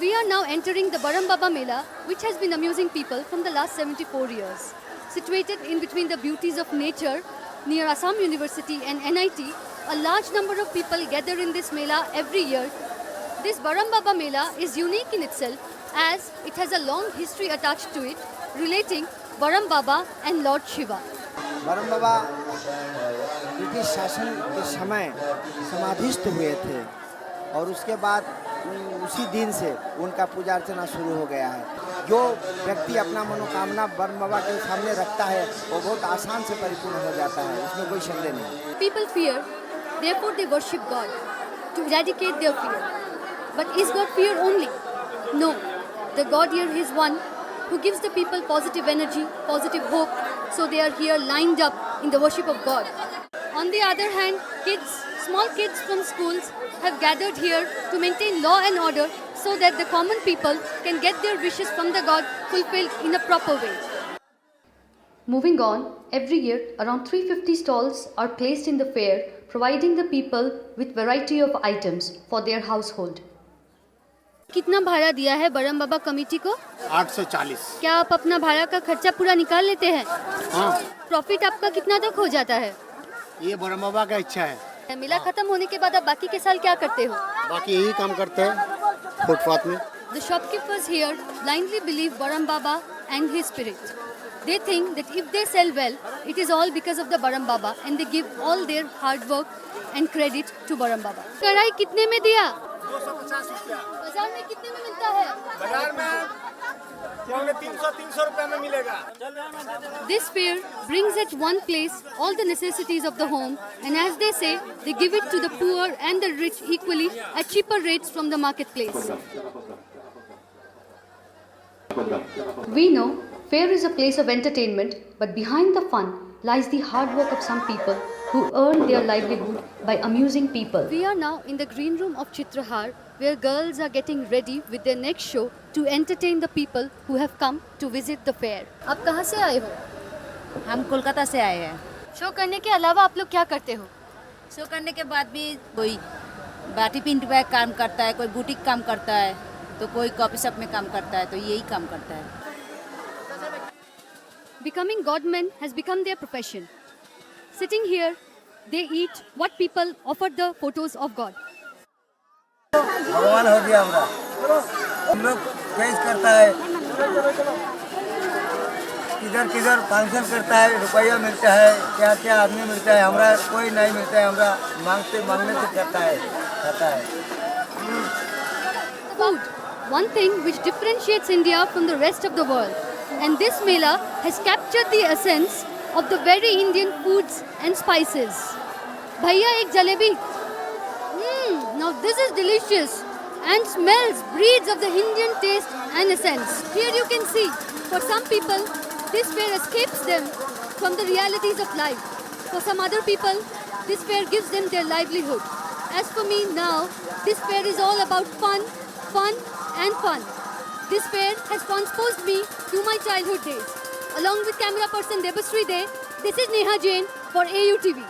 We are now entering the Baram Baba Mela, which has been amusing people from the last 74 years. Situated in between the beauties of nature, near Assam University and NIT, a large number of people gather in this Mela every year. This Baram Baba Mela is unique in itself as it has a long history attached to it, relating Baram Baba and Lord Shiva. Baram Baba British शासन के समय समाधिस्थ हुए थे और उसके बाद उसी दिन से उनका पूजा अर्चना शुरू हो गया है। जो व्यक्ति अपना मनोकामना बरम बाबा के सामने रखता है वो बहुत आसान से परिपूर्ण हो जाता है, इसमें कोई संदेह नहीं। People fear, therefore they worship God to eradicate their fear. But is God fear only? No. The God here is one who gives the people positive energy, positive hope, so they are here lined up in the worship of God. On the other hand, small kids from schools have gathered here to maintain law and order so that the common people can get their wishes from the God fulfilled in a proper way. Moving on, every year around 350 stalls are placed in the fair, providing the people with variety of items for their household. कितना भाड़ा दिया है बरम बाबा committee को? 840। क्या आप अपना भाड़ा का खर्चा पूरा निकाल लेते हैं? हाँ। प्रॉफिट आपका कितना तक हो जाता है? ये बरम बाबा का इच्छा है। मेला खत्म होने के बाद आप बाकी के साल क्या करते हो? बाकी यही काम करते हैं फुटपाथ में। The shopkeepers here blindly believe Baram Baba and his spirit. They think that if they sell well, it is all because of the Baram Baba and they give all their hard work and credit to Baram Baba. कढ़ाई कितने में दिया? 250 रुपया। बाजार में कितने में मिलता है? बाजार में 300 रुपया में मिलेगा। This fair brings at one place all the necessities of the home, and as they say, they give it to the poor and the rich equally at cheaper rates from the marketplace. We know fair is a place of entertainment, but behind the fun lies the hard work of some people who earn their livelihood by amusing people. We are now in the green room of Chitrahar, where girls are getting ready with their next show to entertain the people who have come to visit the fair. आप कहाँ से आए हो? हम कोलकाता से आए हैं। Show करने के अलावा आप लोग क्या करते हो? शो करने के बाद भी कोई बाटी पिंट बैग काम करता है, कोई बुटीक काम करता है, तो कोई कॉफी शॉप में काम करता है, तो यही काम करता है। Becoming godmen has become their profession. Sitting here, they eat what people offer the photos of God. भगवान हो गया हमारा। हम लोग पेश करता है, किधर किधर फंक्शन करता है, रुपया मिलता है, क्या क्या आदमी मिलता है, हमारा कोई नहीं मिलता है, हमारा मांगने से करता है, खाता है। Food, one thing which differentiates India from the rest of the world. And this Mela has captured the essence of the very Indian foods and spices. Bhaiya, ek jalebi. Now this is delicious and smells, breathes of the Indian taste and essence. Here you can see, for some people, this fair escapes them from the realities of life. For some other people, this fair gives them their livelihood. As for me now, this fair is all about fun, fun and fun. This fair has transposed me to my childhood days. Along with camera person Debashree De, this is Neha Jain for AUTV.